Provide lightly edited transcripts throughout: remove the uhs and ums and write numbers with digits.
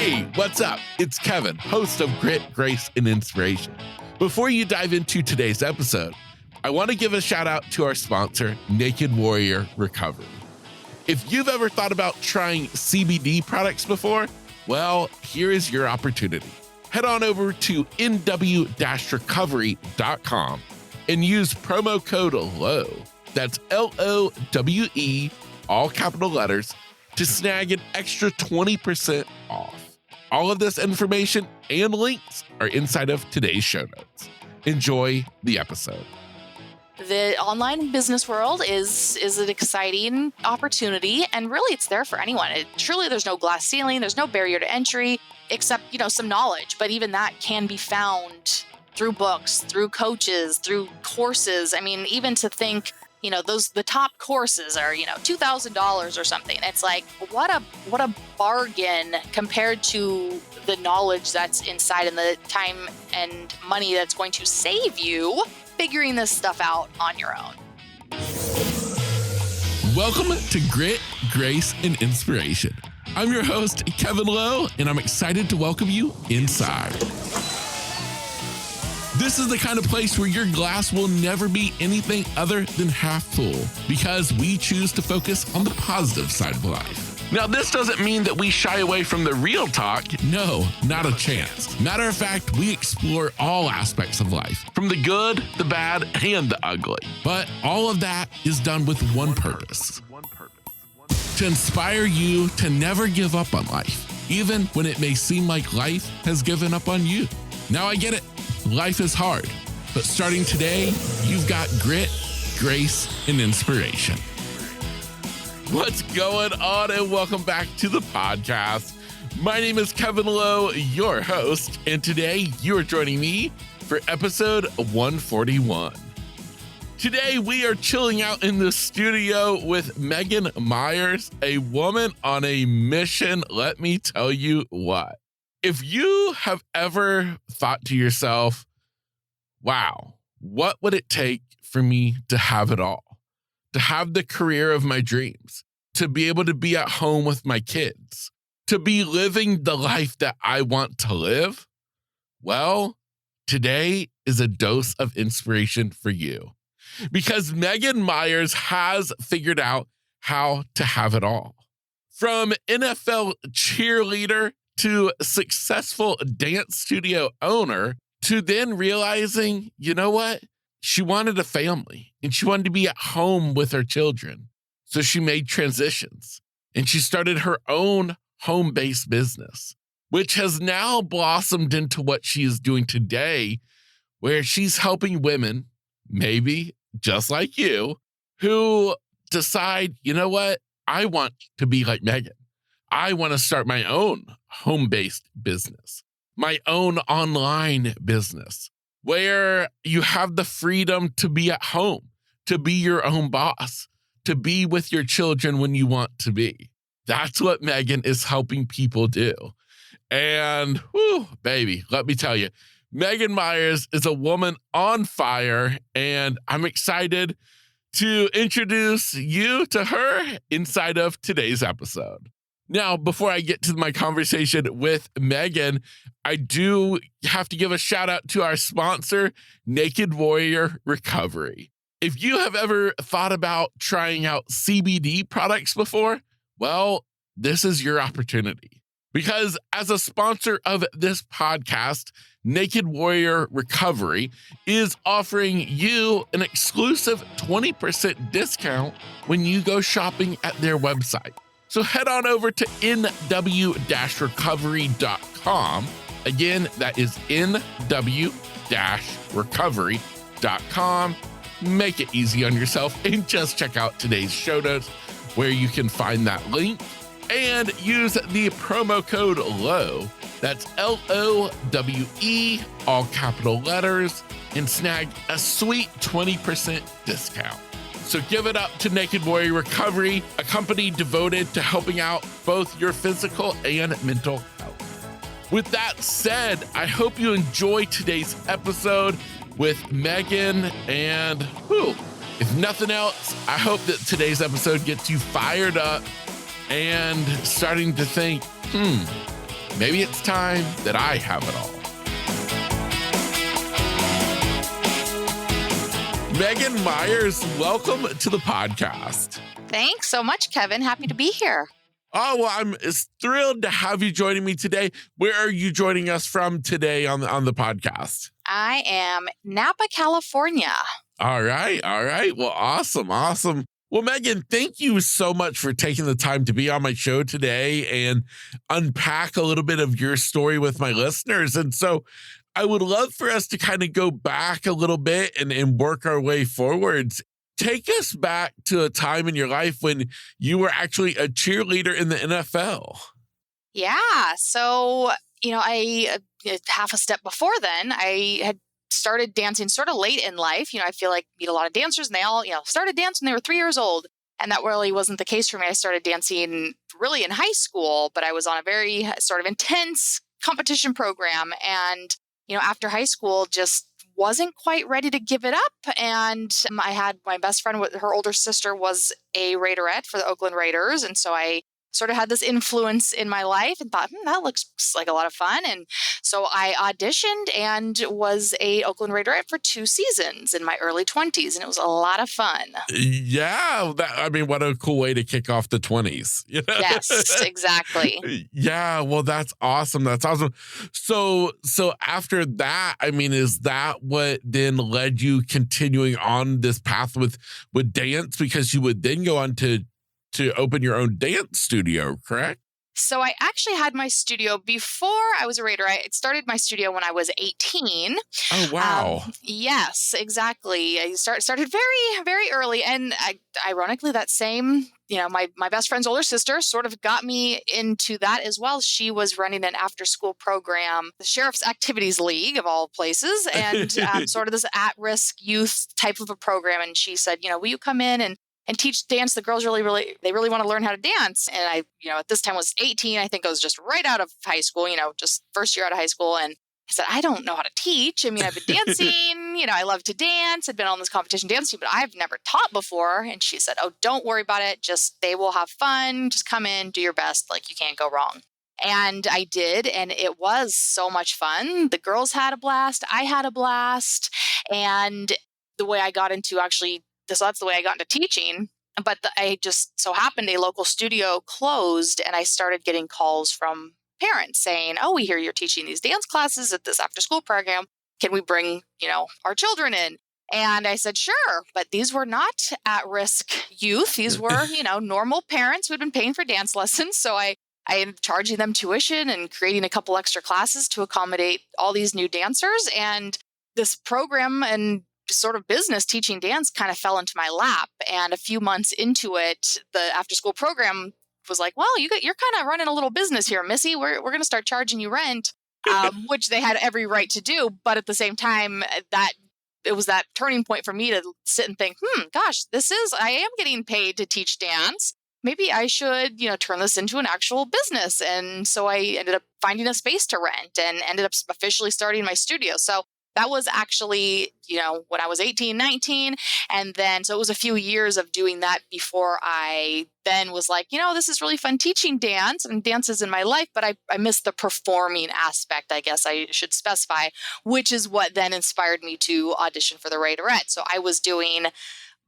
Hey, what's up? It's Kevin, host of Grit, Grace, and Inspiration. Before you dive into today's episode, I want to give a shout out to our sponsor, Naked Warrior Recovery. If you've ever thought about trying CBD products before, well, here is your opportunity. Head on over to nw-recovery.com and use promo code LOWE, that's LOWE, all capital letters, to snag an extra 20% off. All of this information and links are inside of today's show notes. Enjoy the episode. The online business world is an exciting opportunity, and really it's there for anyone. Truly, there's no glass ceiling, there's no barrier to entry, except, some knowledge. But even that can be found through books, through coaches, through courses. I mean, even to think, the top courses are, $2,000 or something. It's like, what a bargain compared to the knowledge that's inside and the time and money that's going to save you figuring this stuff out on your own. Welcome to Grit, Grace, and Inspiration. I'm your host, Kevin Lowe, and I'm excited to welcome you inside. This is the kind of place where your glass will never be anything other than half full, because we choose to focus on the positive side of life. Now, this doesn't mean that we shy away from the real talk. No, not a chance. Matter of fact, we explore all aspects of life, from the good, the bad, and the ugly. But all of that is done with one purpose: to inspire you to never give up on life, even when it may seem like life has given up on you. Now, I get it. Life is hard, but starting today, you've got grit, grace, and inspiration. What's going on, and welcome back to the podcast. My name is Kevin Lowe, your host, and today you are joining me for episode 141. Today we are chilling out in the studio with Meyers, a woman on a mission. Let me tell you what. If you have ever thought to yourself, wow, what would it take for me to have it all? To have the career of my dreams, to be able to be at home with my kids, to be living the life that I want to live? Well, today is a dose of inspiration for you, because Meyers has figured out how to have it all. From NFL cheerleader to successful dance studio owner, to then realizing, you know what? She wanted a family and she wanted to be at home with her children. So she made transitions and she started her own home-based business, which has now blossomed into what she is doing today, where she's helping women, maybe just like you, who decide, you know what? I want to be like Megan. I want to start my own home-based business, my own online business, where you have the freedom to be at home, to be your own boss, to be with your children when you want to be. That's what Megan is helping people do. And whew, baby, let me tell you, Megan Meyers is a woman on fire, and I'm excited to introduce you to her inside of today's episode. Now, before I get to my conversation with Megan, I do have to give a shout out to our sponsor, Naked Warrior Recovery. If you have ever thought about trying out CBD products before, well, this is your opportunity. Because as a sponsor of this podcast, Naked Warrior Recovery is offering you an exclusive 20% discount when you go shopping at their website. So head on over to nw-recovery.com. Again, that is nw-recovery.com. Make it easy on yourself and just check out today's show notes where you can find that link and use the promo code LOWE. That's LOWE, all capital letters, and snag a sweet 20% discount. So give it up to Naked Warrior Recovery, a company devoted to helping out both your physical and mental health. With that said, I hope you enjoy today's episode with Megan, and if nothing else, I hope that today's episode gets you fired up and starting to think, maybe it's time that I have it all. Megan Meyers, welcome to the podcast. Thanks so much, Kevin. Happy to be here. Oh, well, I'm thrilled to have you joining me today. Where are you joining us from today on the podcast? I am Napa, California. All right. Well, awesome. Well, Megan, thank you so much for taking the time to be on my show today and unpack a little bit of your story with my listeners. And so I would love for us to kind of go back a little bit and work our way forwards. Take us back to a time in your life when you were actually a cheerleader in the NFL. Yeah. So, I half a step before then, I had started dancing sort of late in life. I feel like I meet a lot of dancers and they all, started dancing when they were 3 years old. And that really wasn't the case for me. I started dancing really in high school, but I was on a very sort of intense competition program. And after high school, just wasn't quite ready to give it up. And I had my best friend, her older sister was a Raiderette for the Oakland Raiders. And so I sort of had this influence in my life and thought, that looks like a lot of fun. And so I auditioned and was a Oakland Raiderette for 2 seasons in my early 20s. And it was a lot of fun. Yeah. What a cool way to kick off the 20s. Yes, exactly. Yeah. Well, that's awesome. So after that, is that what then led you continuing on this path with dance? Because you would then go on to open your own dance studio, correct? So I actually had my studio before I was a Raider. I started my studio when I was 18. Oh, wow. Yes, exactly. I started very, very early. And ironically, that same, my best friend's older sister sort of got me into that as well. She was running an after-school program, the Sheriff's Activities League of all places, and sort of this at-risk youth type of a program. And she said, will you come in and teach dance? The girls really want to learn how to dance. And I, at this time was 18. I think I was just right out of high school, just first year out of high school. And I said, I don't know how to teach. I've been dancing, I love to dance. I'd been on this competition dance team, but I've never taught before. And she said, oh, don't worry about it. They will have fun. Just come in, do your best. You can't go wrong. And I did. And it was so much fun. The girls had a blast. I had a blast. And the way I got into so that's the way I got into teaching. But I just so happened a local studio closed and I started getting calls from parents saying, oh, we hear you're teaching these dance classes at this after school program. Can we bring, our children in? And I said, sure. But these were not at-risk youth. These were, normal parents who had been paying for dance lessons. So I am charging them tuition and creating a couple extra classes to accommodate all these new dancers. And this program and sort of business teaching dance kind of fell into my lap. And a few months into it, the after school program was like, well, you're kind of running a little business here, Missy. We're going to start charging you rent, which they had every right to do. But at the same time, it was that turning point for me to sit and think, gosh, I am getting paid to teach dance. Maybe I should, turn this into an actual business. And so I ended up finding a space to rent and ended up officially starting my studio. So that was actually, when I was 18, 19. And then, so it was a few years of doing that before I then was like, this is really fun teaching dance and dance is in my life, but I missed the performing aspect, I guess I should specify, which is what then inspired me to audition for the Raiderette. So I was doing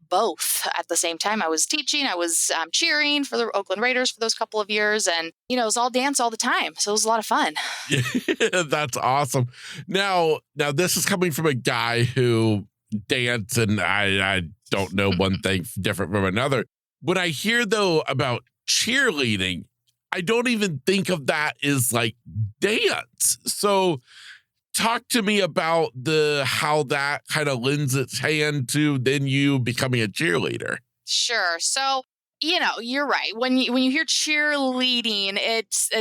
both at the same time. I was teaching, I was cheering for the Oakland Raiders for those couple of years. And, it was all dance all the time. So it was a lot of fun. Yeah, that's awesome. Now this is coming from a guy who dance and I don't know one thing different from another. When I hear though about cheerleading, I don't even think of that as like dance. So talk to me about how that kind of lends its hand to then you becoming a cheerleader. Sure. So, you're right. When you hear cheerleading,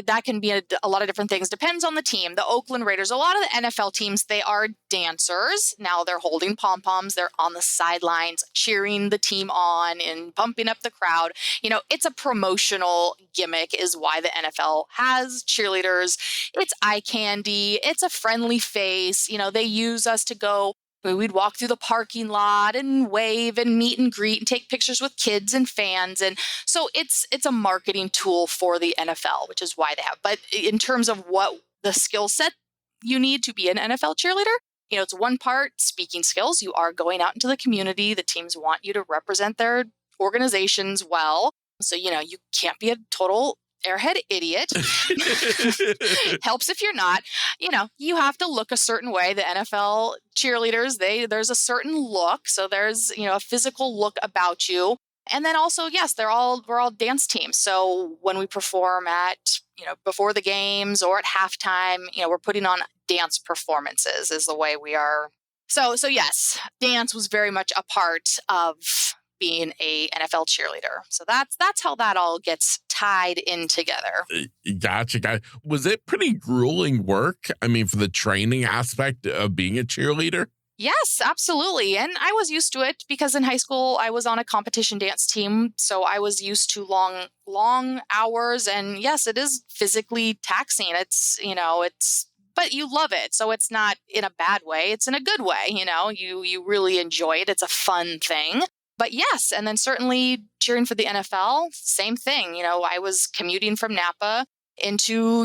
that can be a lot of different things. Depends on the team. The Oakland Raiders, a lot of the NFL teams, they are dancers. Now they're holding pom-poms. They're on the sidelines cheering the team on and pumping up the crowd. It's a promotional gimmick is why the NFL has cheerleaders. It's eye candy. It's a friendly face. They use us to go We'd walk through the parking lot and wave and meet and greet and take pictures with kids and fans. And so it's a marketing tool for the NFL, which is why they have. But in terms of what the skill set you need to be an NFL cheerleader, it's one part speaking skills. You are going out into the community. The teams want you to represent their organizations well. So, you can't be a total airhead idiot. Helps if you're not. You have to look a certain way. The NFL cheerleaders, there's a certain look. So there's, a physical look about you. And then also, yes, we're all dance teams. So when we perform at, before the games or at halftime, we're putting on dance performances is the way we are. So yes, dance was very much a part of being a NFL cheerleader. So that's how that all gets tied in together. Gotcha. Was it pretty grueling work? I mean, for the training aspect of being a cheerleader? Yes, absolutely. And I was used to it because in high school, I was on a competition dance team. So I was used to long hours. And yes, it is physically taxing. But you love it. So it's not in a bad way. It's in a good way. You really enjoy it. It's a fun thing. But yes, and then certainly cheering for the NFL, same thing. I was commuting from Napa into,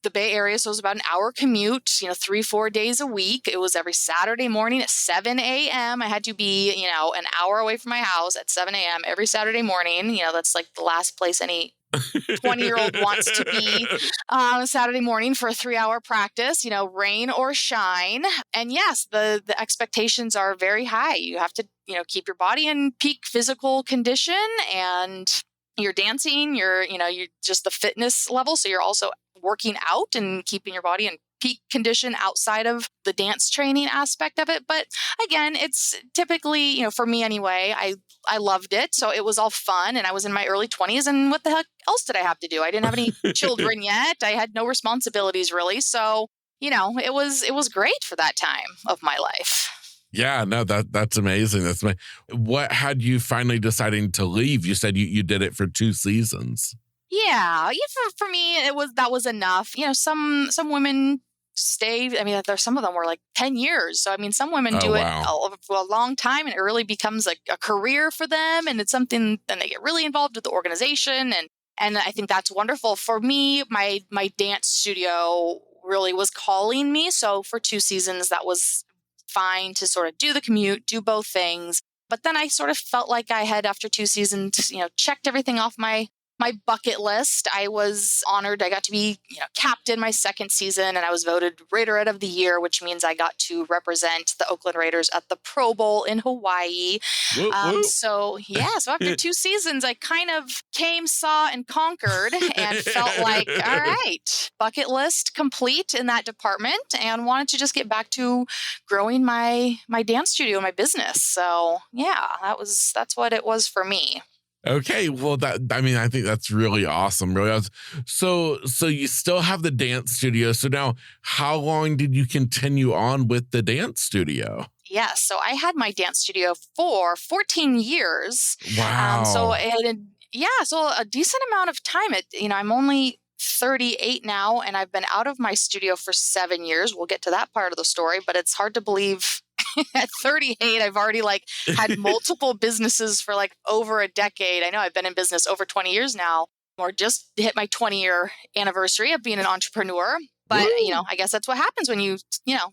the Bay Area. So it was about an hour commute, 3-4 days a week. It was every Saturday morning at 7 a.m. I had to be, an hour away from my house at 7 a.m. every Saturday morning. That's like the last place any 20-year-old wants to be on a Saturday morning for a 3-hour practice, rain or shine. And yes, the expectations are very high. You have to, keep your body in peak physical condition, and you're dancing, you're just the fitness level. So you're also working out and keeping your body in peak condition outside of the dance training aspect of it. But again, it's typically, for me anyway, I loved it. So it was all fun, and I was in my early 20s, and what the heck else did I have to do? I didn't have any children yet. I had no responsibilities really. So, it was great for that time of my life. Yeah, no, that's amazing. What had you finally deciding to leave? You said you did it for 2 seasons. Yeah, for me, that was enough. Some women stay. I mean, some of them were like 10 years. So, I mean, some women do it for a long time, and it really becomes like a career for them. And it's something, then they get really involved with the organization. And I think that's wonderful. For me, my dance studio really was calling me. So for 2 seasons, that was fine to sort of do the commute, do both things. But then I sort of felt like I had, after 2 seasons, checked everything off my bucket list. I was honored. I got to be, captain my 2nd season, and I was voted Raiderette of the Year, which means I got to represent the Oakland Raiders at the Pro Bowl in Hawaii. So after 2 seasons, I kind of came, saw, and conquered, and felt like, all right, bucket list complete in that department, and wanted to just get back to growing my dance studio, my business. So yeah, that's what it was for me. Okay, well, I think that's really awesome. Really awesome. So you still have the dance studio. So now, how long did you continue on with the dance studio? Yes, so I had my dance studio for 14 years. Wow. So a decent amount of time. I'm only 38 now, and I've been out of my studio for 7 years. We'll get to that part of the story, but it's hard to believe. At 38, I've already had multiple businesses for over a decade. I know I've been in business over 20 years now, or just hit my 20-year anniversary of being an entrepreneur. But, I guess that's what happens when you,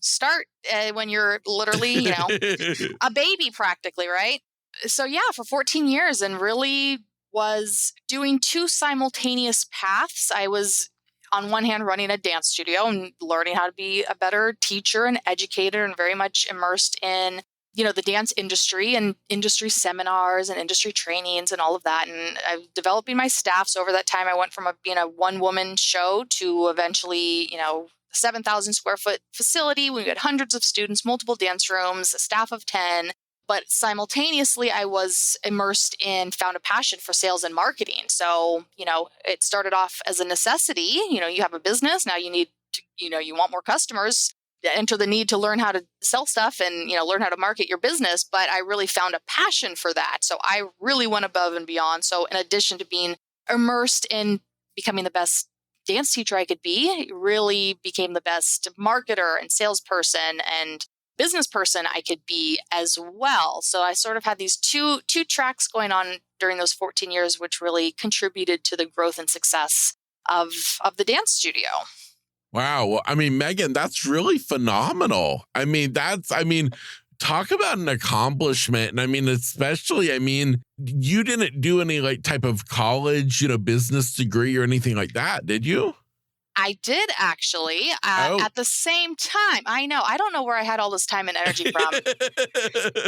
start when you're literally, a baby practically, right? So yeah, for 14 years, and really was doing 2 simultaneous paths. I was on one hand running a dance studio and learning how to be a better teacher and educator, and very much immersed in, the dance industry and industry seminars and industry trainings and all of that. And I'm developing my staff. So over that time, I went from being a 1-woman show to eventually, 7,000 square foot facility. We had hundreds of students, multiple dance rooms, a staff of 10. But simultaneously, I was immersed in, found a passion for sales and marketing. So, it started off as a necessity. You have a business. Now you need to, you want more customers, enter the need to learn how to sell stuff and, learn how to market your business. But I really found a passion for that. So I really went above and beyond. So in addition to being immersed in becoming the best dance teacher I could be, really became the best marketer and salesperson, and business person I could be as well. So I sort of had these two tracks going on during those 14 years, which really contributed to the growth and success of the dance studio. Wow. Well, I mean, Megan, that's really phenomenal. Talk about an accomplishment. And I mean, especially, you didn't do any like type of college, business degree or anything like that, did you? I did actually at the same time. I know. I don't know where I had all this time and energy from.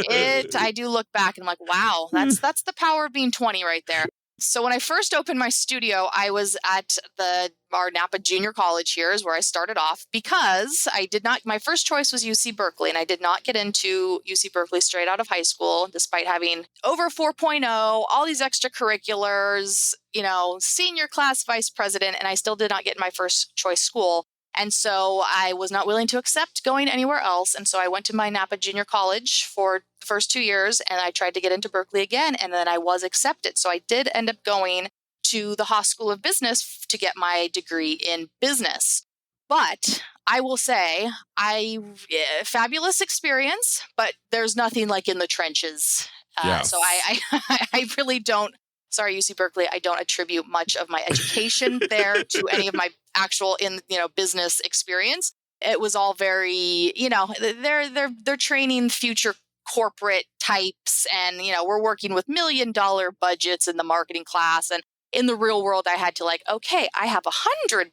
I do look back and I'm like, wow, that's the power of being 20 right there. So when I first opened my studio, I was at our Napa Junior College here is where I started off because my first choice was UC Berkeley, and I did not get into UC Berkeley straight out of high school, despite having over 4.0, all these extracurriculars, senior class vice president, and I still did not get in my first choice school. And so I was not willing to accept going anywhere else. And so I went to my Napa Junior College for the first 2 years, and I tried to get into Berkeley again, and then I was accepted. So I did end up going to the Haas School of Business to get my degree in business. But I will say, fabulous experience, but there's nothing like in the trenches. Yes. So I really don't. Sorry, UC Berkeley. I don't attribute much of my education there to any of my actual business experience. It was all very, they're training future corporate types, and we're working with $1 million budgets in the marketing class. And in the real world, I had to okay, I have $100.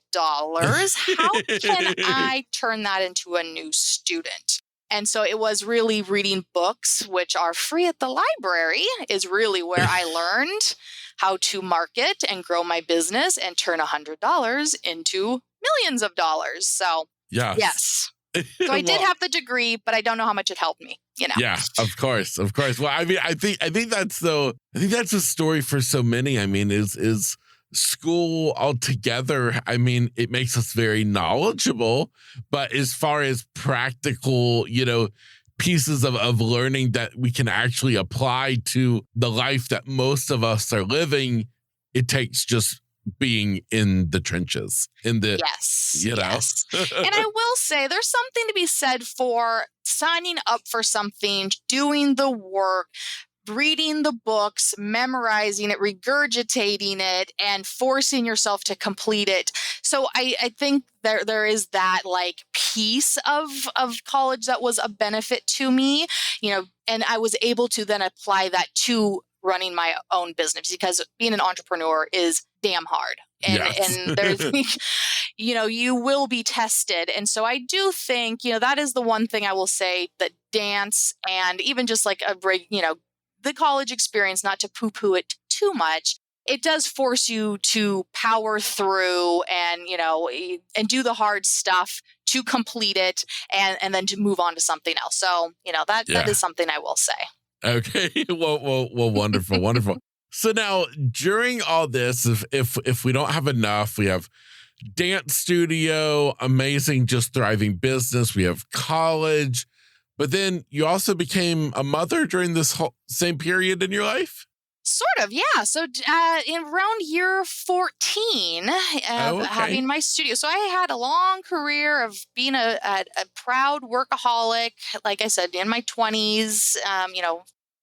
How can I turn that into a new student? And so it was really reading books, which are free at the library, is really where I learned how to market and grow my business and turn $100 into millions of dollars. So yes. So I did have the degree, but I don't know how much it helped me. Yeah, of course. Well, I think that's a story for so many. Is school altogether, it makes us very knowledgeable, but as far as practical, pieces of learning that we can actually apply to the life that most of us are living, it takes just being in the trenches, yes. And I will say there's something to be said for signing up for something, doing the work, reading the books, memorizing it, regurgitating it, and forcing yourself to complete it. So I think there is that piece of college that was a benefit to me, and I was able to then apply that to running my own business, because being an entrepreneur is damn hard. And there's, you will be tested. And so I do think, that is the one thing I will say, that dance and even just the college experience, not to poo-poo it too much, it does force you to power through and and do the hard stuff to complete it and then to move on to something else. So, that is something I will say. Okay. Well, wonderful. So now during all this, if we don't have enough, we have dance studio, amazing, just thriving business. We have college, but then you also became a mother during this whole same period in your life? Sort of, yeah. So in around year 14 of having my studio. So I had a long career of being a proud workaholic, like I said, in my 20s,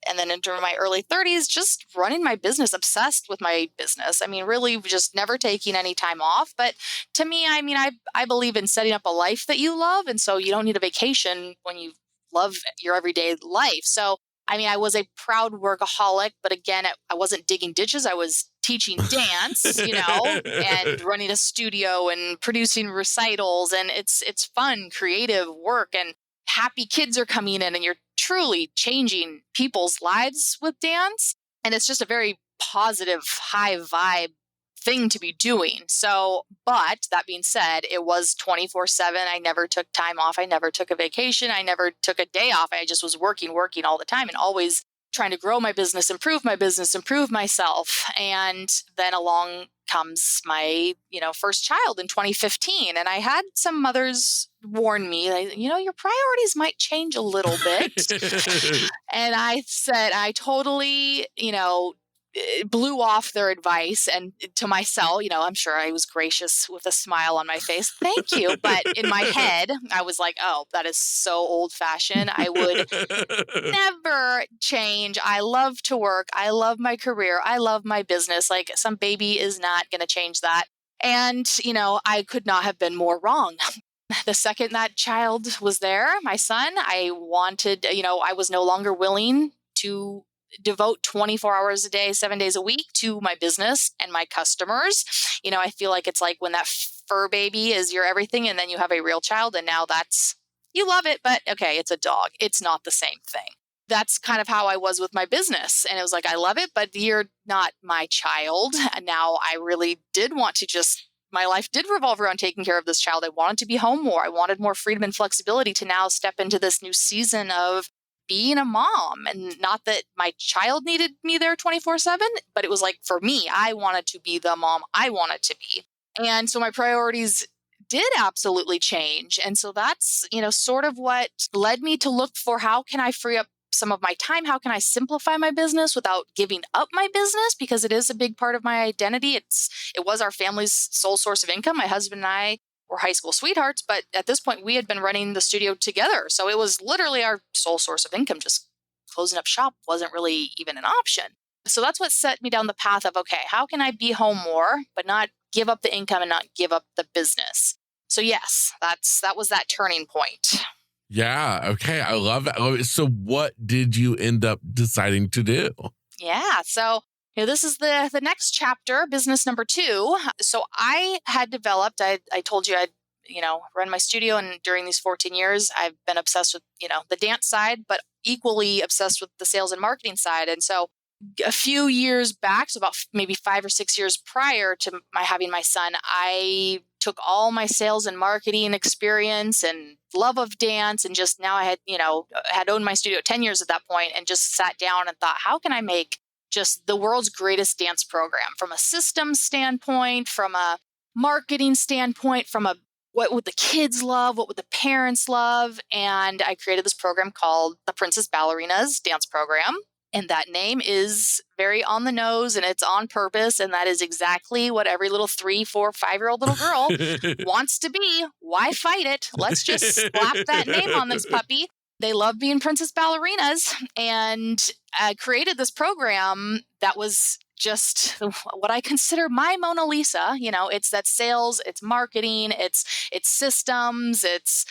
and then into my early 30s, just running my business, obsessed with my business. Really just never taking any time off. But to me, I believe in setting up a life that you love. And so you don't need a vacation when you love your everyday life. So I was a proud workaholic, but again, I wasn't digging ditches. I was teaching dance, and running a studio and producing recitals. And it's fun, creative work, and happy kids are coming in, and you're truly changing people's lives with dance. And it's just a very positive, high vibe thing to be doing. So, but that being said, it was 24/7. I never took time off. I never took a vacation. I never took a day off. I just was working all the time, and always trying to grow my business, improve myself. And then along comes my, first child in 2015. And I had some mothers warn me, your priorities might change a little bit. And I said, I totally, blew off their advice. And to myself, I'm sure I was gracious with a smile on my face. Thank you. But in my head, I was like, oh, that is so old fashioned. I would never change. I love to work. I love my career. I love my business. Like some baby is not going to change that. And, I could not have been more wrong. The second that child was there, my son, I wanted, I was no longer willing to devote 24 hours a day, 7 days a week to my business and my customers. I feel like it's like when that fur baby is your everything and then you have a real child and now you love it, but okay, it's a dog. It's not the same thing. That's kind of how I was with my business. And it was like, I love it, but you're not my child. And now I really did want to my life did revolve around taking care of this child. I wanted to be home more. I wanted more freedom and flexibility to now step into this new season of being a mom. And not that my child needed me there 24/7, but it was like, for me, I wanted to be the mom I wanted to be. And so my priorities did absolutely change. And so that's, sort of what led me to look for how can I free up some of my time? How can I simplify my business without giving up my business? Because it is a big part of my identity. It was our family's sole source of income. My husband and I were high school sweethearts, but at this point we had been running the studio together. So it was literally our sole source of income. Just closing up shop wasn't really even an option. So that's what set me down the path of, okay, how can I be home more, but not give up the income and not give up the business? So yes, that was that turning point. Yeah. Okay. I love it. So what did you end up deciding to do? Yeah. So this is the next chapter, business number 2. So I had developed, I told you I'd, run my studio. And during these 14 years, I've been obsessed with, the dance side, but equally obsessed with the sales and marketing side. And so a few years back, so about maybe 5 or 6 years prior to my having my son, I took all my sales and marketing experience and love of dance and just now I had owned my studio 10 years at that point and just sat down and thought, how can I make just the world's greatest dance program from a systems standpoint, from a marketing standpoint, from what would the kids love? What would the parents love? And I created this program called the Princess Ballerinas Dance Program. And that name is very on the nose and it's on purpose. And that is exactly what every little 3, 4, 5-year-old little girl wants to be. Why fight it? Let's just slap that name on this puppy. They love being princess ballerinas. And I created this program that was just what I consider my Mona Lisa. It's that sales, it's marketing, it's systems, it's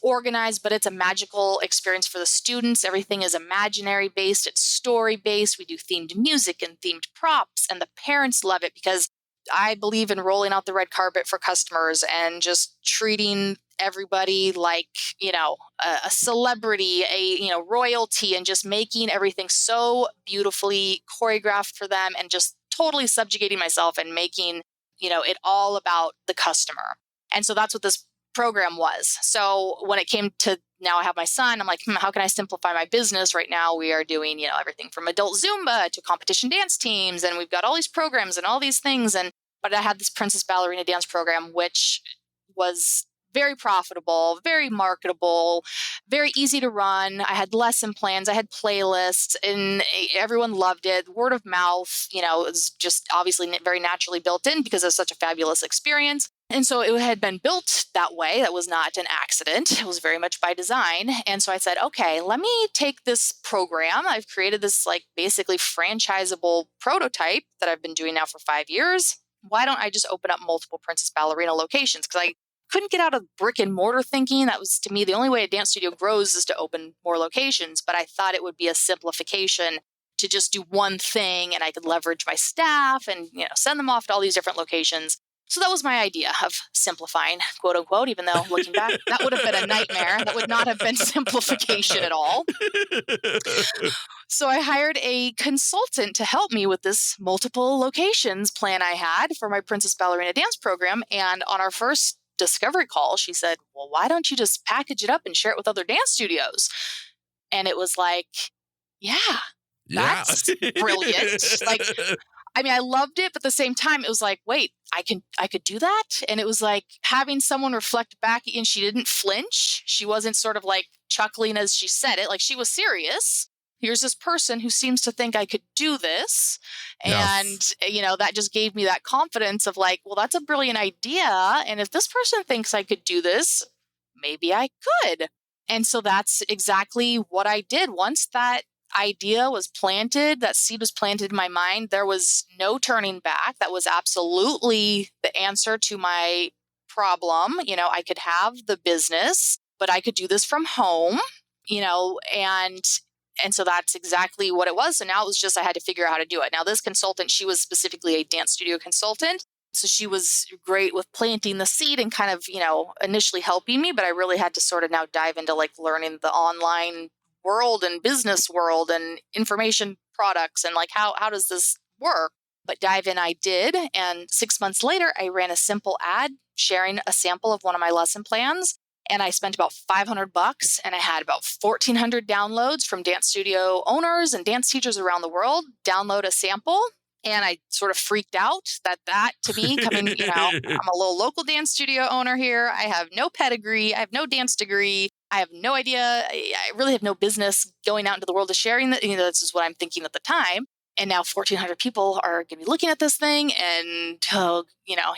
organized, but it's a magical experience for the students. Everything is imaginary based, it's story based. We do themed music and themed props, and the parents love it because I believe in rolling out the red carpet for customers and just treating everybody like, a celebrity, royalty, and just making everything so beautifully choreographed for them and just totally subjugating myself and making, it all about the customer. And so that's what this program was. So when it came to now I have my son, I'm like, how can I simplify my business? Right now we are doing, everything from adult Zumba to competition dance teams. And we've got all these programs and all these things. But I had this Princess Ballerina dance program, which was very profitable, very marketable, very easy to run. I had lesson plans, I had playlists, and everyone loved it. Word of mouth, it was just obviously very naturally built in because it was such a fabulous experience. And so it had been built that way. That was not an accident. It was very much by design. And so I said, okay, let me take this program. I've created this basically franchisable prototype that I've been doing now for 5 years. Why don't I just open up multiple Princess Ballerina locations? Because I couldn't get out of brick and mortar thinking. That was, to me, the only way a dance studio grows is to open more locations. But I thought it would be a simplification to just do one thing and I could leverage my staff and, send them off to all these different locations. So that was my idea of simplifying, quote unquote, even though looking back, that would have been a nightmare. That would not have been simplification at all. So I hired a consultant to help me with this multiple locations plan I had for my Princess Ballerina dance program. And on our first discovery call, she said, well, why don't you just package it up and share it with other dance studios? And it was like, yeah. That's brilliant. I loved it, but at the same time, it was like, wait, I could do that. And it was like having someone reflect back, and she didn't flinch. She wasn't sort of chuckling as she said it. She was serious, here's this person who seems to think I could do this. Yes. And, that just gave me that confidence of like, well, that's a brilliant idea. And if this person thinks I could do this, maybe I could. And so that's exactly what I did. Once that idea was planted, that seed was planted in my mind, there was no turning back. That was absolutely the answer to my problem. I could have the business, but I could do this from home, and so that's exactly what it was. So now it was just, I had to figure out how to do it. Now, this consultant, she was specifically a dance studio consultant. So she was great with planting the seed and kind of, initially helping me, but I really had to sort of now dive into like learning the online world and business world and information products and like, how does this work? But dive in I did. And 6 months later, I ran a simple ad sharing a sample of one of my lesson plans. And I spent about $500 and I had about 1,400 downloads from dance studio owners and dance teachers around the world download a sample. And I sort of freaked out that to me coming, I'm a little local dance studio owner here. I have no pedigree. I have no dance degree. I have no idea. I really have no business going out into the world of sharing that. This is what I'm thinking at the time. And now 1,400 people are going to be looking at this thing. And,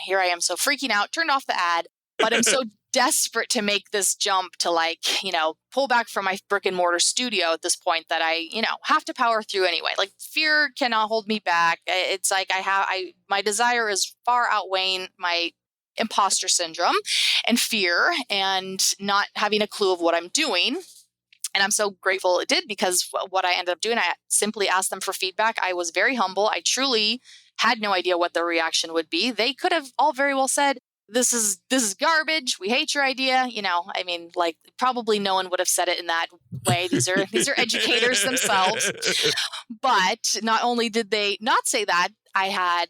here I am so freaking out, turned off the ad. But I'm so desperate to make this jump to pull back from my brick and mortar studio at this point that I, have to power through anyway. Like fear cannot hold me back. It's like my desire is far outweighing my imposter syndrome and fear and not having a clue of what I'm doing. And I'm so grateful it did, because what I ended up doing, I simply asked them for feedback. I was very humble. I truly had no idea what their reaction would be. They could have all very well said, this is garbage. We hate your idea. Probably no one would have said it in that way. These are educators themselves. But not only did they not say that, I had,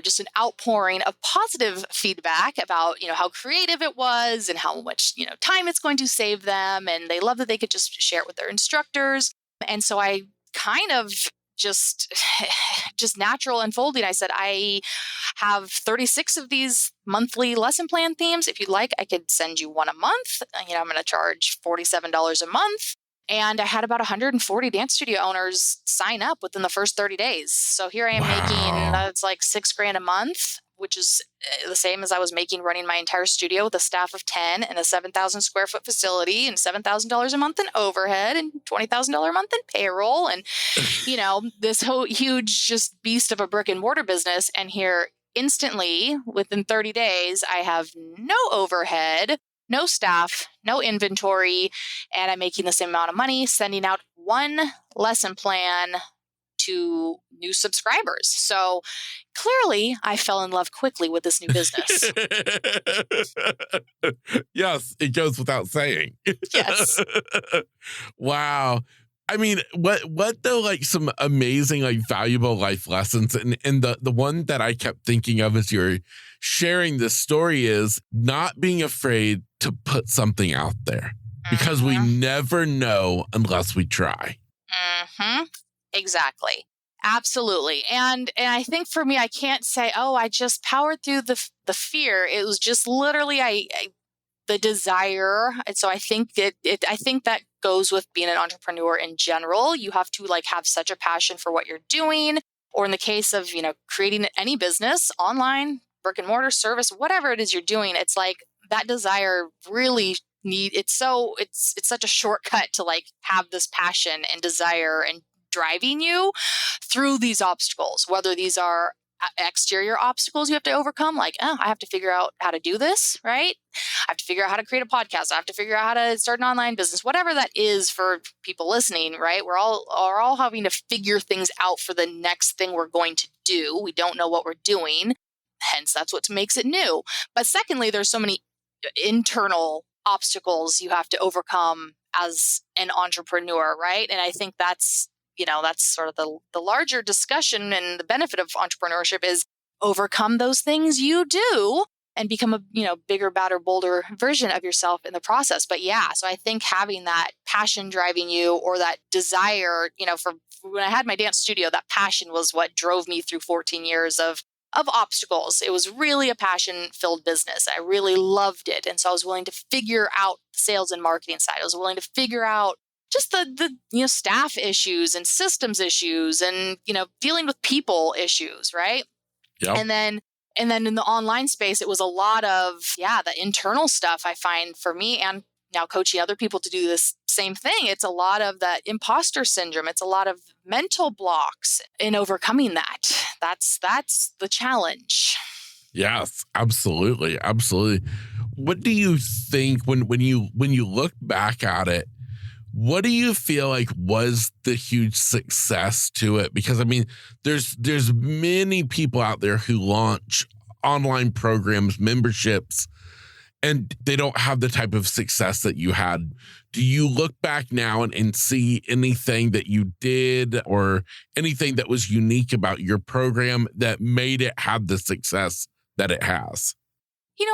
just an outpouring of positive feedback about, how creative it was and how much, time it's going to save them. And they love that they could just share it with their instructors. And so I kind of just natural unfolding. I said, I have 36 of these monthly lesson plan themes. If you'd like, I could send you one a month. I'm going to charge $47 a month. And I had about 140 dance studio owners sign up within the first 30 days. So here I am making, that's like $6,000 a month, which is the same as I was making running my entire studio with a staff of 10 and a 7,000 square foot facility and $7,000 a month in overhead and $20,000 a month in payroll. And, this whole huge just beast of a brick and mortar business. And here instantly within 30 days, I have no overhead, no staff, no inventory, and I'm making the same amount of money sending out one lesson plan to new subscribers. So clearly I fell in love quickly with this new business. Yes, it goes without saying. Yes. Wow. I mean, what though, like some amazing, like valuable life lessons. And the one that I kept thinking of as you're sharing this story is not being afraid to put something out there, because we never know unless we try. Mm-hmm. Exactly. Absolutely. And I think for me, I can't say, oh, I just powered through the fear. It was just literally the desire. And so I think I think that goes with being an entrepreneur in general. You have to have such a passion for what you're doing, or in the case of, creating any business, online, brick and mortar service, whatever it is you're doing, it's like that desire really it's such a shortcut to have this passion and desire and driving you through these obstacles, whether these are exterior obstacles you have to overcome, I have to figure out how to do this, right? I have to figure out how to create a podcast. I have to figure out how to start an online business, whatever that is for people listening, right? We're all having to figure things out for the next thing we're going to do. We don't know what we're doing. Hence, that's what makes it new. But secondly, there's so many internal obstacles you have to overcome as an entrepreneur, right? And I think that's sort of the larger discussion, and the benefit of entrepreneurship is overcome those things you do and become a, bigger, badder, bolder version of yourself in the process. But yeah, so I think having that passion driving you, or that desire, for when I had my dance studio, that passion was what drove me through 14 years of obstacles. It was really a passion-filled business. I really loved it. And so I was willing to figure out the sales and marketing side. I was willing to figure out just the staff issues and systems issues and, dealing with people issues, right? Yep. And then in the online space, it was a lot of, the internal stuff I find for me, and now coaching other people to do this same thing. It's a lot of that imposter syndrome. It's a lot of mental blocks in overcoming that. That's the challenge. Yes, absolutely. Absolutely. What do you think when you look back at it, what do you feel like was the huge success to it? Because I mean, there's many people out there who launch online programs, memberships, and they don't have the type of success that you had. Do you look back now and see anything that you did or anything that was unique about your program that made it have the success that it has?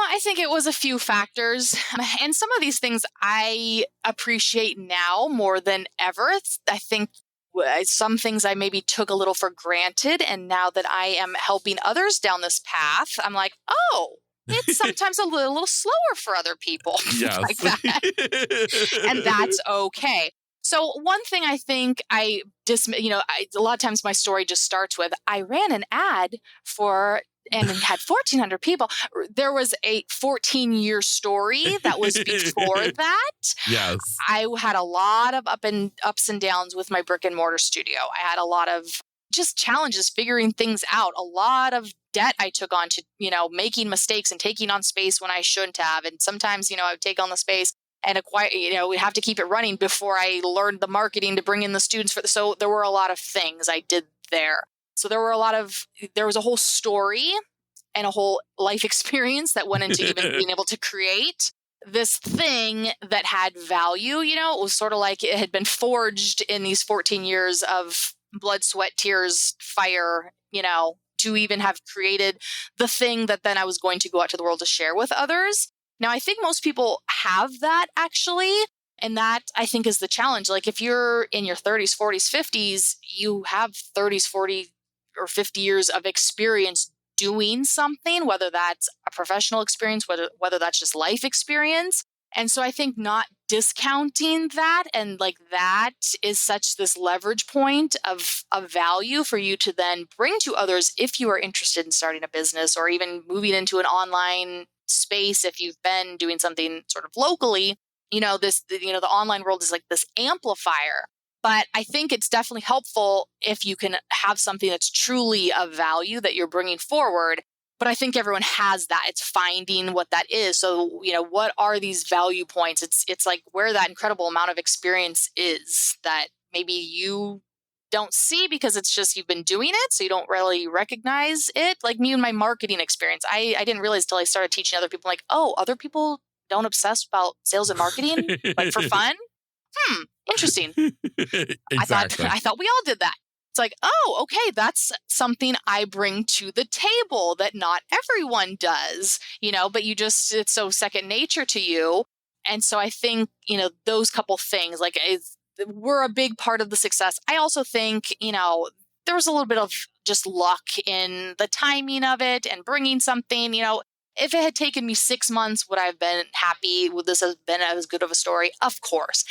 I think it was a few factors. And some of these things I appreciate now more than ever. I think some things I maybe took a little for granted. And now that I am helping others down this path, I'm like, oh, it's sometimes a little slower for other people. Yes. Like that. And that's okay. So one thing I think a lot of times my story just starts with, I ran an ad and it had 1,400 people. There was a 14-year story that was before that. Yes. I had a lot of ups and downs with my brick and mortar studio. I had a lot of just challenges figuring things out, a lot of debt I took on to, making mistakes and taking on space when I shouldn't have. And sometimes, I would take on the space and acquire, we have to keep it running before I learned the marketing to bring in the students so there were a lot of things I did there. So there was a whole story and a whole life experience that went into even being able to create this thing that had value. It was sort of like it had been forged in these 14 years of blood, sweat, tears, fire, to even have created the thing that then I was going to go out to the world to share with others. Now, I think most people have that actually. And that I think is the challenge. Like if you're in your 30s, 40s, 50s, you have 30s, 40 or 50 years of experience doing something, whether that's a professional experience, whether that's just life experience. And so I think not discounting that and like that is such this leverage point of value for you to then bring to others if you are interested in starting a business or even moving into an online space if you've been doing something sort of locally. The online world is like this amplifier. But I think it's definitely helpful if you can have something that's truly of value that you're bringing forward. But I think everyone has that. It's finding what that is. So, what are these value points? It's like where that incredible amount of experience is that maybe you don't see because it's just you've been doing it. So you don't really recognize it. Like me and my marketing experience. I didn't realize till I started teaching other people like, oh, other people don't obsess about sales and marketing like for fun. Interesting. Exactly. I thought we all did that. It's like, oh, okay, that's something I bring to the table that not everyone does, but it's so second nature to you. And so I think, those couple things were a big part of the success. I also think, there was a little bit of just luck in the timing of it and bringing something, if it had taken me 6 months, would I have been happy? Would this have been as good of a story? Of course.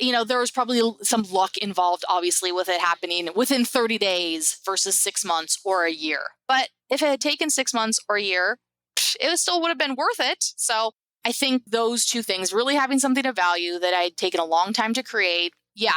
There was probably some luck involved, obviously, with it happening within 30 days versus 6 months or a year. But if it had taken 6 months or a year, it still would have been worth it. So I think those two things, really having something of value that I'd taken a long time to create. Yeah,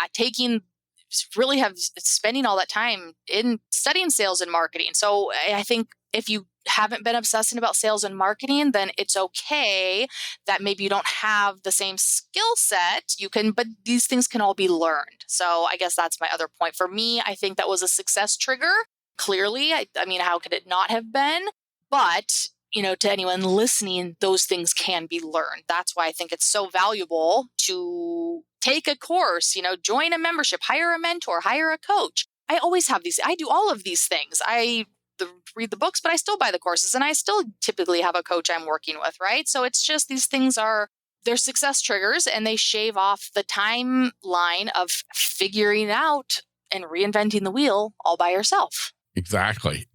spending all that time in studying sales and marketing. So I think if you haven't been obsessing about sales and marketing, then it's okay that maybe you don't have the same skill set. But these things can all be learned. So I guess that's my other point. For me, I think that was a success trigger. Clearly, I mean, how could it not have been? But, to anyone listening, those things can be learned. That's why I think it's so valuable to take a course, join a membership, hire a mentor, hire a coach. I always have I do all of these things. I read the books, but I still buy the courses and I still typically have a coach I'm working with, right? So it's just these things they're success triggers and they shave off the timeline of figuring out and reinventing the wheel all by yourself. Exactly.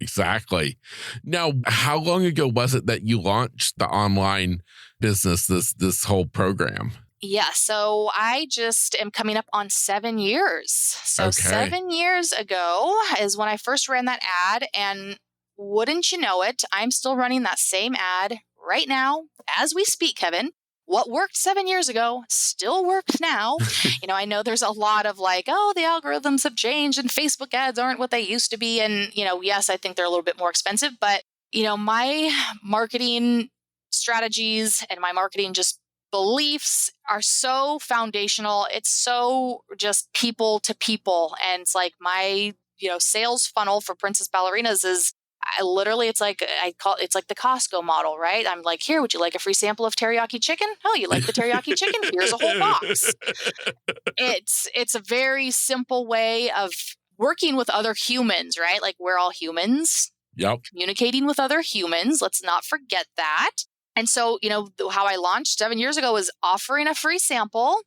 Now, how long ago was it that you launched the online business, this whole program? Yeah, so I just am coming up on 7 years. So Okay. 7 years ago is when I first ran that ad, and wouldn't you know it, I'm still running that same ad right now as we speak, Kevin. What worked 7 years ago still works now. I know there's a lot of like, oh, the algorithms have changed and Facebook ads aren't what they used to be. And, yes, I think they're a little bit more expensive, but, my marketing strategies and my marketing just beliefs are so foundational. It's so just people to people. And it's like my, sales funnel for Princess Ballerinas is it's like it's like the Costco model, right? I'm like, here, would you like a free sample of teriyaki chicken? Oh, you like the teriyaki chicken? Here's a whole box. It's a very simple way of working with other humans, right? Like we're all humans. Yep. Communicating with other humans. Let's not forget that. And so, how I launched 7 years ago was offering a free sample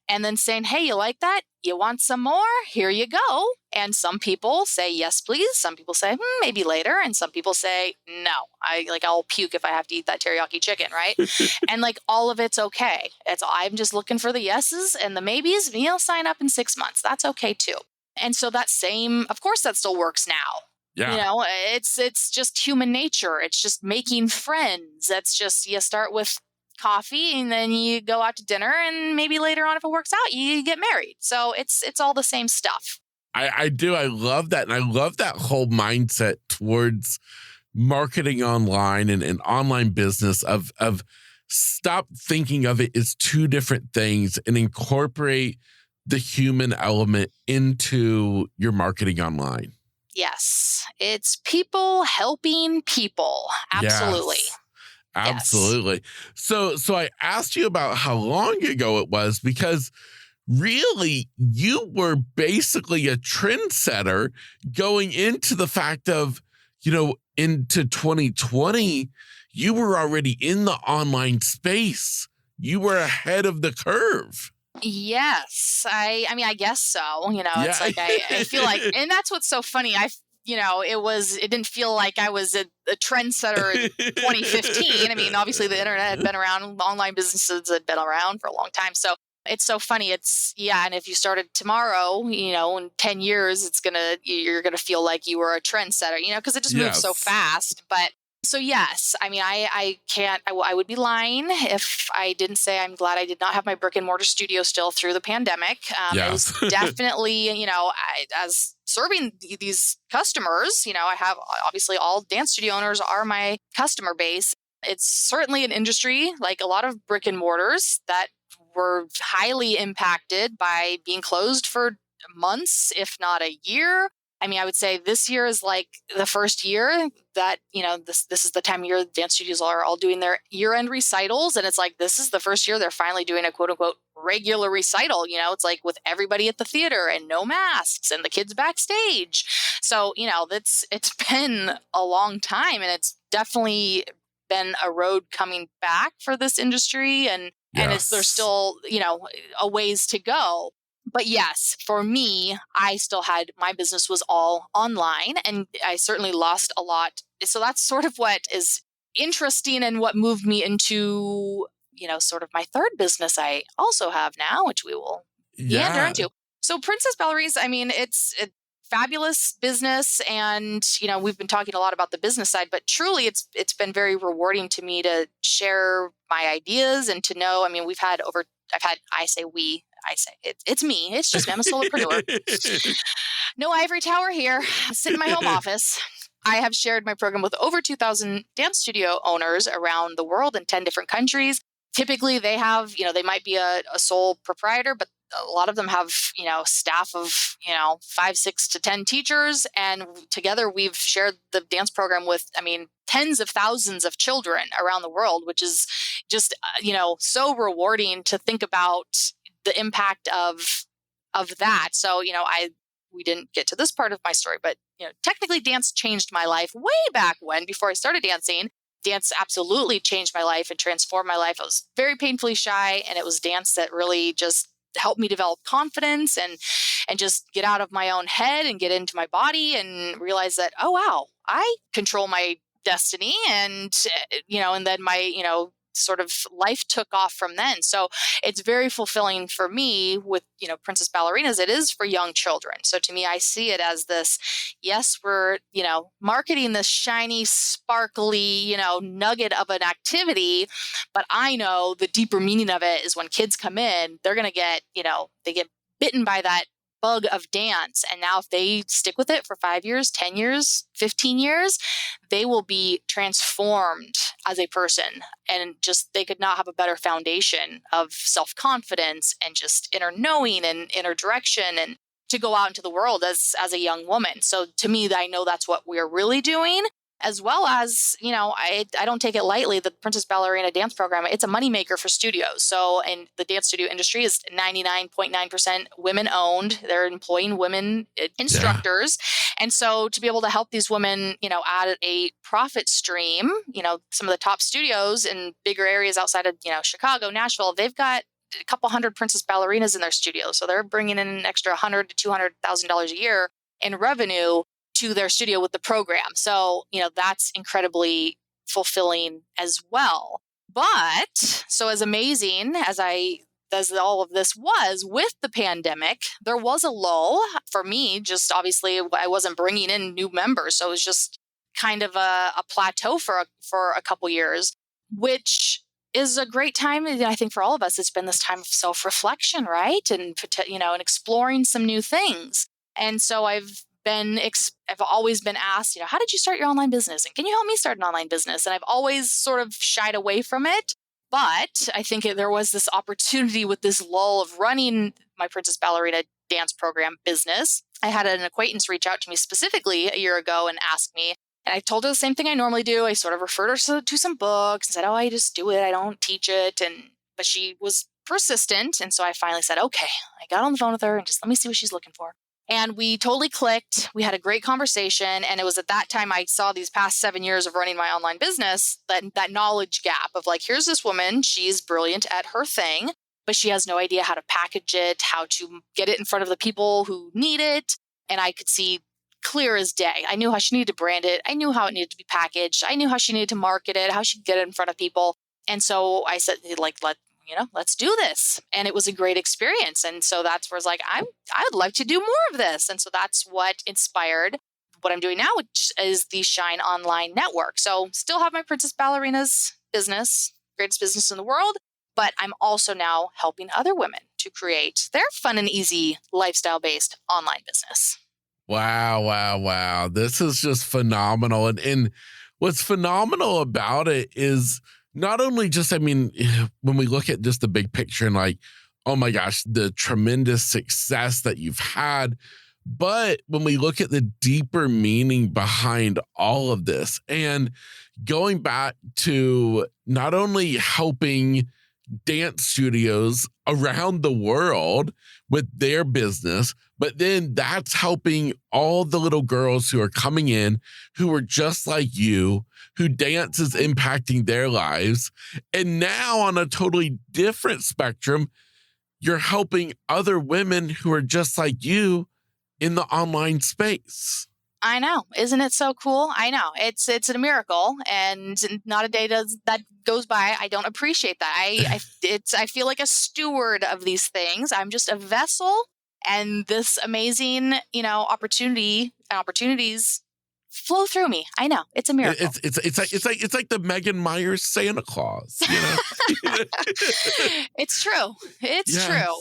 and then saying, hey, you like that? You want some more? Here you go. And some people say, yes, please. Some people say, maybe later. And some people say, no, I'll puke if I have to eat that teriyaki chicken, right? And like all of it's okay. I'm just looking for the yeses and the maybes. Sign up in 6 months. That's okay too. And so of course, that still works now. Yeah. It's just human nature. It's just making friends. That's just, you start with coffee and then you go out to dinner and maybe later on, if it works out, you get married. So it's all the same stuff. I do. I love that. And I love that whole mindset towards marketing online and online business of stop thinking of it as two different things and incorporate the human element into your marketing online. Yes, it's people helping people. Absolutely. Yes, absolutely. Yes. So I asked you about how long ago it was because really you were basically a trendsetter going into the fact of, into 2020, you were already in the online space. You were ahead of the curve. Yes. I guess so. It's like, I feel like, and that's what's so funny. It didn't feel like I was a trendsetter in 2015. Obviously the internet had been around, online businesses had been around for a long time. So it's so funny. And if you started tomorrow, in 10 years, you're going to feel like you were a trendsetter, because it just moves so fast. But so yes, I would be lying if I didn't say I'm glad I did not have my brick and mortar studio still through the pandemic. It was definitely, as serving these customers, I have obviously all dance studio owners are my customer base. It's certainly an industry like a lot of brick and mortars that were highly impacted by being closed for months, if not a year. I would say this year is like the first year that, this is the time of year dance studios are all doing their year-end recitals. And it's like, this is the first year they're finally doing a quote unquote regular recital. It's like with everybody at the theater and no masks and the kids backstage. So, it's been a long time and it's definitely been a road coming back for this industry. And there's still, a ways to go. But yes, for me, I still had, my business was all online and I certainly lost a lot. So that's sort of what is interesting and what moved me into, sort of my third business I also have now, which we will enter into. So Princess Ballerinas, it's a fabulous business. And, we've been talking a lot about the business side, but truly it's been very rewarding to me to share my ideas and to know, it's me. It's just me. I'm a solopreneur. No ivory tower here. I sit in my home office. I have shared my program with over 2,000 dance studio owners around the world in 10 different countries. Typically, they have, they might be a sole proprietor, but a lot of them have, staff of, 5, 6 to 10 teachers. And together we've shared the dance program with, tens of thousands of children around the world, which is just, so rewarding to think about the impact of that. So, we didn't get to this part of my story, but, technically dance changed my life way back when, before I started dancing. Dance absolutely changed my life and transformed my life. I was very painfully shy, and it was dance that really just helped me develop confidence and just get out of my own head and get into my body and realize that, oh, wow, I control my destiny. And, and then my, sort of life took off from then. So it's very fulfilling for me with, Princess Ballerinas. It is for young children. So to me, I see it as this, yes, we're, marketing this shiny, sparkly, nugget of an activity, but I know the deeper meaning of it is when kids come in, they're going to get, they get bitten by that bug of dance. And now if they stick with it for 5 years, 10 years, 15 years, they will be transformed as a person. And just, they could not have a better foundation of self-confidence and just inner knowing and inner direction and to go out into the world as a young woman. So to me, I know that's what we're really doing. As well as, I don't take it lightly. The Princess Ballerina dance program, it's a moneymaker for studios. So, and the dance studio industry is 99.9% women owned. They're employing women instructors. Yeah. And so to be able to help these women, add a profit stream, some of the top studios in bigger areas outside of, Chicago, Nashville, they've got a couple hundred Princess Ballerinas in their studio. So they're bringing in an extra $100,000 to $200,000 a year in revenue to their studio with the program. So, that's incredibly fulfilling as well. But so as amazing as all of this was with the pandemic, there was a lull for me. Just obviously I wasn't bringing in new members. So it was just kind of a plateau for a couple years, which is a great time. And I think for all of us, it's been this time of self-reflection, right? And, and exploring some new things. And so I've always been asked, how did you start your online business? And can you help me start an online business? And I've always sort of shied away from it. But I think there was this opportunity with this lull of running my Princess Ballerina dance program business. I had an acquaintance reach out to me specifically a year ago and ask me, and I told her the same thing I normally do. I sort of referred her to some books and said, I just do it. I don't teach it. But she was persistent. And so I finally said, okay, I got on the phone with her and just let me see what she's looking for. And we totally clicked. We had a great conversation. And it was at that time I saw these past 7 years of running my online business, that knowledge gap of like, here's this woman, she's brilliant at her thing, but she has no idea how to package it, how to get it in front of the people who need it. And I could see clear as day. I knew how she needed to brand it. I knew how it needed to be packaged. I knew how she needed to market it, how she could get it in front of people. And so I said, let's do this. And it was a great experience. And so that's where it's like, I would like to do more of this. And so that's what inspired what I'm doing now, which is the Shine Online Network. So still have my Princess Ballerinas business, greatest business in the world, but I'm also now helping other women to create their fun and easy lifestyle-based online business. Wow. This is just phenomenal. And what's phenomenal about it is not only just, when we look at just the big picture and like, oh my gosh, the tremendous success that you've had, but when we look at the deeper meaning behind all of this and going back to not only helping dance studios around the world with their business, but then that's helping all the little girls who are coming in, who are just like you, who dance is impacting their lives. And now on a totally different spectrum, you're helping other women who are just like you in the online space. I know. Isn't it so cool? I know. It's a miracle, and not a day that goes by I don't appreciate that. I feel like a steward of these things. I'm just a vessel, and this amazing, opportunities flow through me. I know. It's a miracle. It's like the Megan Meyers Santa Claus, It's true. It's true.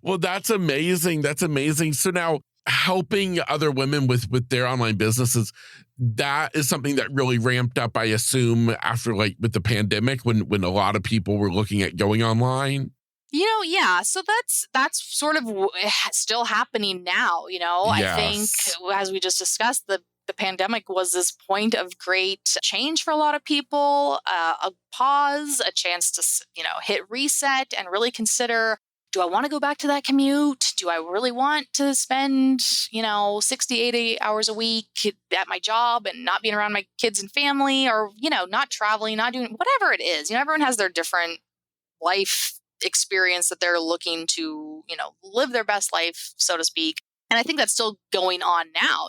Well, that's amazing. That's amazing. So now, helping other women with their online businesses, that is something that really ramped up, I assume, after with the pandemic when a lot of people were looking at going online. Yeah. So that's sort of still happening now. Yes. I think, as we just discussed, the pandemic was this point of great change for a lot of people, a pause, a chance to, hit reset and really consider, do I want to go back to that commute? Do I really want to spend, 60, 80 hours a week at my job and not being around my kids and family, or, not traveling, not doing whatever it is? Everyone has their different life experience that they're looking to, live their best life, so to speak. And I think that's still going on now.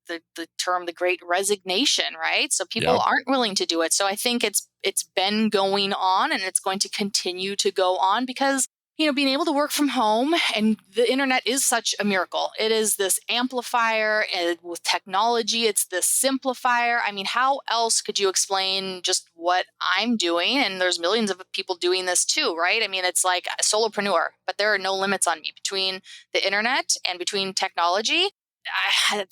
the term, the great resignation, right? So people Yep. aren't willing to do it. So I think it's been going on and it's going to continue to go on because being able to work from home and the internet is such a miracle. It is this amplifier, and with technology, it's this simplifier. I mean, how else could you explain just what I'm doing? And there's millions of people doing this too, right? I mean, it's like a solopreneur, but there are no limits on me between the internet and between technology.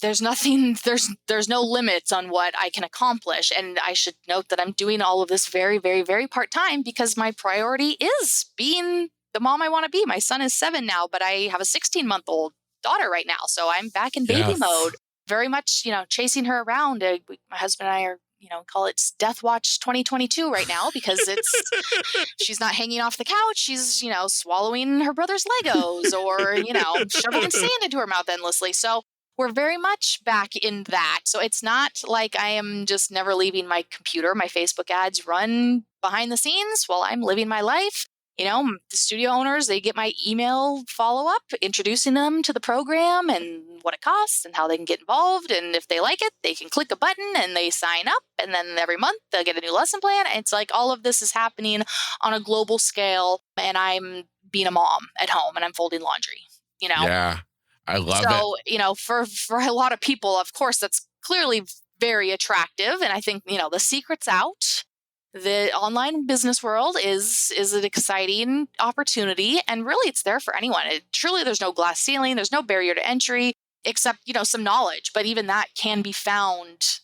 There's no limits on what I can accomplish. And I should note that I'm doing all of this very, very, very part-time because my priority is being the mom I want to be. My son is 7 now, but I have a 16-month-old daughter right now. So I'm back in baby Yes. mode, very much, chasing her around. My husband and I are, call it Death Watch 2022 right now because she's not hanging off the couch. She's, swallowing her brother's Legos or, shoveling sand into her mouth endlessly. So we're very much back in that. So it's not like I am just never leaving my computer. My Facebook ads run behind the scenes while I'm living my life. The studio owners, they get my email follow-up introducing them to the program and what it costs and how they can get involved. And if they like it, they can click a button and they sign up. And then every month they'll get a new lesson plan. And it's like all of this is happening on a global scale. And I'm being a mom at home and I'm folding laundry, Yeah, I love it. So, for a lot of people, of course, that's clearly very attractive. And I think, the secret's out. The online business world is an exciting opportunity, and really it's there for anyone. Truly, there's no glass ceiling, there's no barrier to entry except, some knowledge, but even that can be found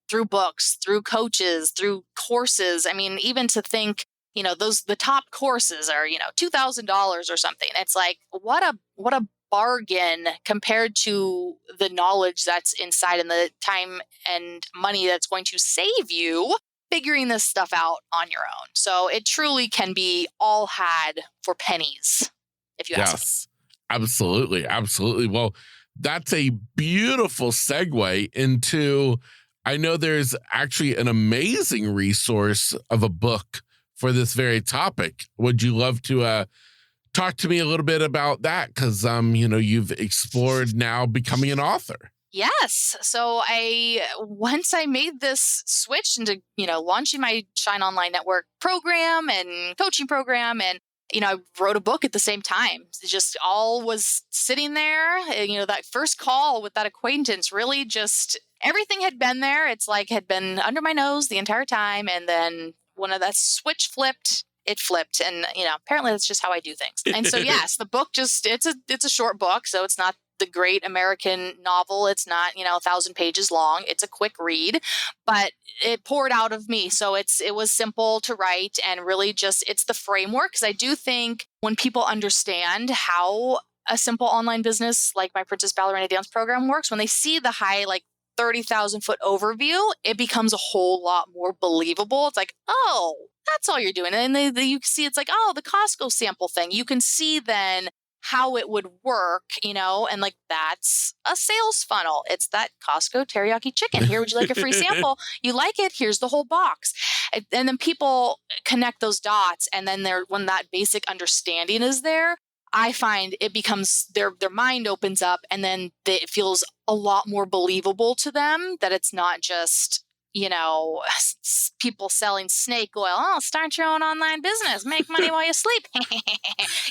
through books, through coaches, through courses. I mean, even to think, the top courses are, $2,000 or something. It's like, what a bargain compared to the knowledge that's inside and the time and money that's going to save you figuring this stuff out on your own. So it truly can be all had for pennies, if you ask me. Yes, absolutely. Absolutely. Well, that's a beautiful segue into, I know there's actually an amazing resource of a book for this very topic. Would you love to talk to me a little bit about that? Because, you've explored now becoming an author. Yes. So once I made this switch into, launching my Shine Online Network program and coaching program, and, I wrote a book at the same time. It just all was sitting there. And, that first call with that acquaintance really just, everything had been there. It's like had been under my nose the entire time. And then when that switch flipped, it flipped. And, apparently that's just how I do things. And so, yes, the book it's a short book. So it's not the great American novel. It's not, 1,000 pages long. It's a quick read, but it poured out of me. So it was simple to write, and really just, it's the framework. Because I do think when people understand how a simple online business like my Princess Ballerina Dance program works, when they see the high, 30,000 foot overview, it becomes a whole lot more believable. It's like, oh, that's all you're doing. And then you see, it's like, oh, the Costco sample thing. You can see then how it would work, and that's a sales funnel. It's that Costco teriyaki chicken. Here, would you like a free sample? You like it? Here's the whole box. And then people connect those dots. And then when that basic understanding is there, I find it becomes their mind opens up, and then it feels a lot more believable to them that it's not just, people selling snake oil. Oh, start your own online business, make money while you sleep.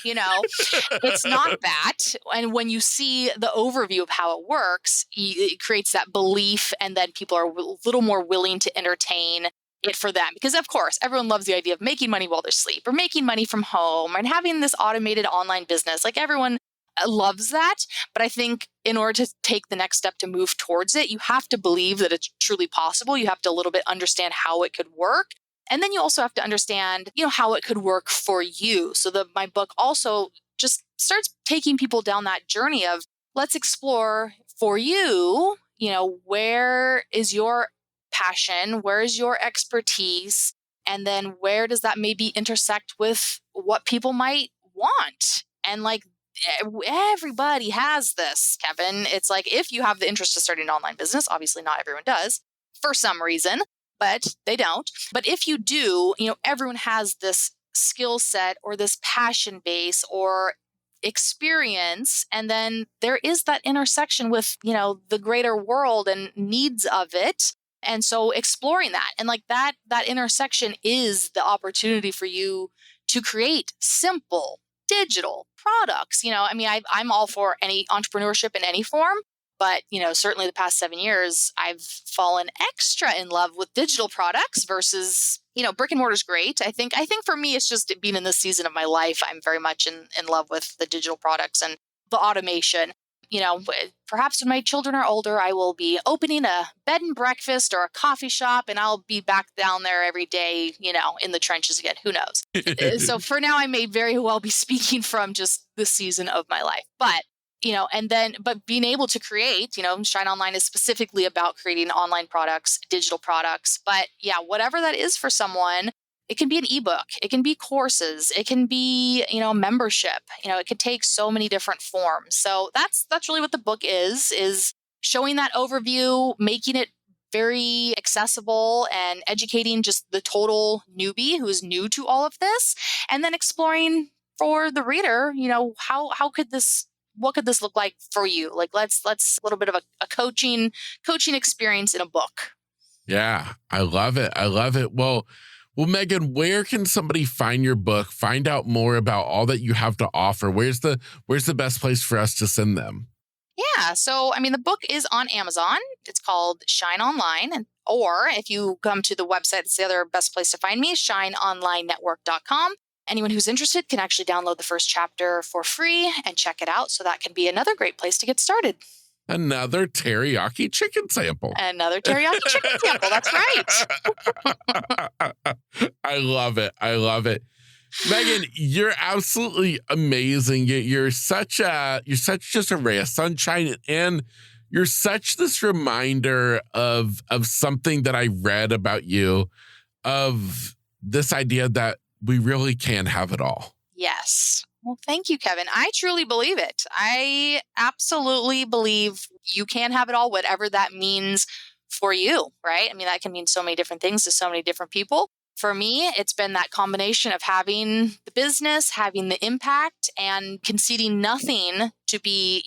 It's not that. And when you see the overview of how it works, it creates that belief, and then people are a little more willing to entertain it for them. Because of course, everyone loves the idea of making money while they sleep, or making money from home, and having this automated online business. Everyone loves that. But I think in order to take the next step to move towards it, you have to believe that it's truly possible. You have to a little bit understand how it could work. And then you also have to understand, how it could work for you. So my book also just starts taking people down that journey of, let's explore for you, where is your passion? Where is your expertise? And then where does that maybe intersect with what people might want? And everybody has this, Kevin. It's like, if you have the interest to start an online business, obviously not everyone does for some reason, but they don't. But if you do, everyone has this skill set or this passion base, or experience. And then there is that intersection with, the greater world and needs of it. And so exploring that and like that intersection is the opportunity for you to create simple digital products. I'm all for any entrepreneurship in any form, but, certainly the past 7 years, I've fallen extra in love with digital products versus, brick and mortar is great. I think for me, it's just being in this season of my life, I'm very much in love with the digital products and the automation. Perhaps when my children are older, I will be opening a bed and breakfast or a coffee shop, and I'll be back down there every day, in the trenches again. Who knows? So for now, I may very well be speaking from just the season of my life. But, but being able to create, Shine Online is specifically about creating online products, digital products. But yeah, whatever that is for someone, it can be an ebook, it can be courses, it can be, membership, it could take so many different forms. So that's really what the book is showing that overview, making it very accessible and educating just the total newbie who is new to all of this. And then exploring for the reader, what could this look like for you? Like, let's a little bit of a coaching experience in a book. Yeah, I love it. Well, Megan, where can somebody find your book, find out more about all that you have to offer? Where's the best place for us to send them? Yeah. So, the book is on Amazon. It's called Shine Online. Or if you come to the website, it's the other best place to find me, shineonlinenetwork.com. Anyone who's interested can actually download the first chapter for free and check it out. So that can be another great place to get started. Another teriyaki chicken sample. That's right. I love it. Megan, you're absolutely amazing. You're such just a ray of sunshine, and you're such this reminder of something that I read about you, of this idea that we really can have it all. Yes. Well, thank you, Kevin. I truly believe it. I absolutely believe you can have it all, whatever that means for you, right? That can mean so many different things to so many different people. For me, it's been that combination of having the business, having the impact, and conceding nothing to be,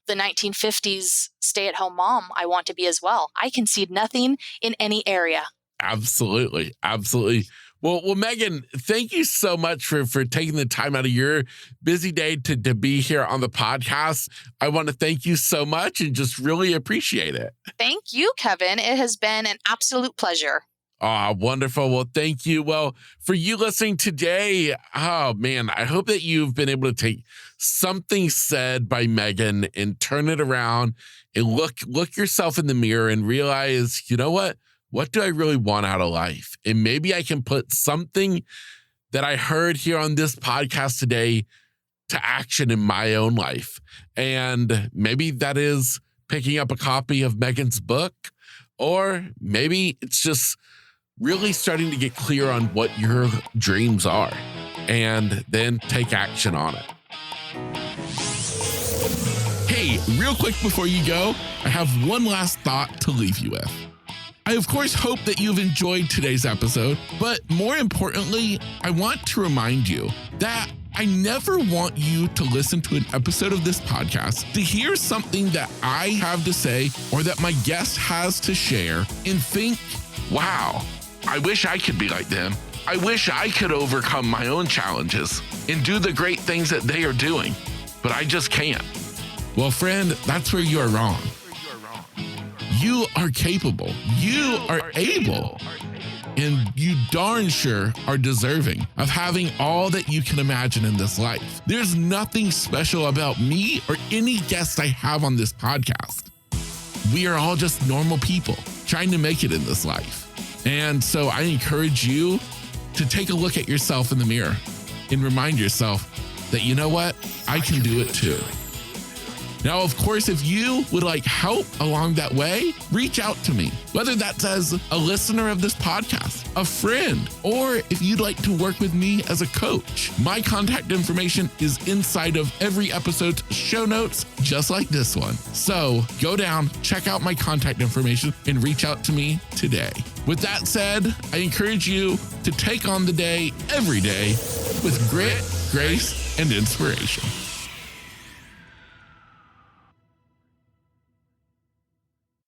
the 1950s stay-at-home mom I want to be as well. I concede nothing in any area. Absolutely. Well, Megan, thank you so much for taking the time out of your busy day to be here on the podcast. I want to thank you so much and just really appreciate it. Thank you, Kevin. It has been an absolute pleasure. Oh, wonderful. Well, thank you. Well, for you listening today, oh man, I hope that you've been able to take something said by Megan and turn it around and look yourself in the mirror and realize, you know what? What do I really want out of life? And maybe I can put something that I heard here on this podcast today to action in my own life. And maybe that is picking up a copy of Megan's book, or maybe it's just really starting to get clear on what your dreams are and then take action on it. Hey, real quick before you go, I have one last thought to leave you with. I, of course, hope that you've enjoyed today's episode, but more importantly, I want to remind you that I never want you to listen to an episode of this podcast to hear something that I have to say or that my guest has to share and think, wow, I wish I could be like them. I wish I could overcome my own challenges and do the great things that they are doing, but I just can't. Well, friend, that's where you are wrong. You are capable, you are able, and you darn sure are deserving of having all that you can imagine in this life. There's nothing special about me or any guest I have on this podcast. We are all just normal people trying to make it in this life. And so I encourage you to take a look at yourself in the mirror and remind yourself that, you know what, I can do it too. Now, of course, if you would like help along that way, reach out to me, whether that's as a listener of this podcast, a friend, or if you'd like to work with me as a coach. My contact information is inside of every episode's show notes, just like this one. So go down, check out my contact information, and reach out to me today. With that said, I encourage you to take on the day every day with grit, grace, and inspiration.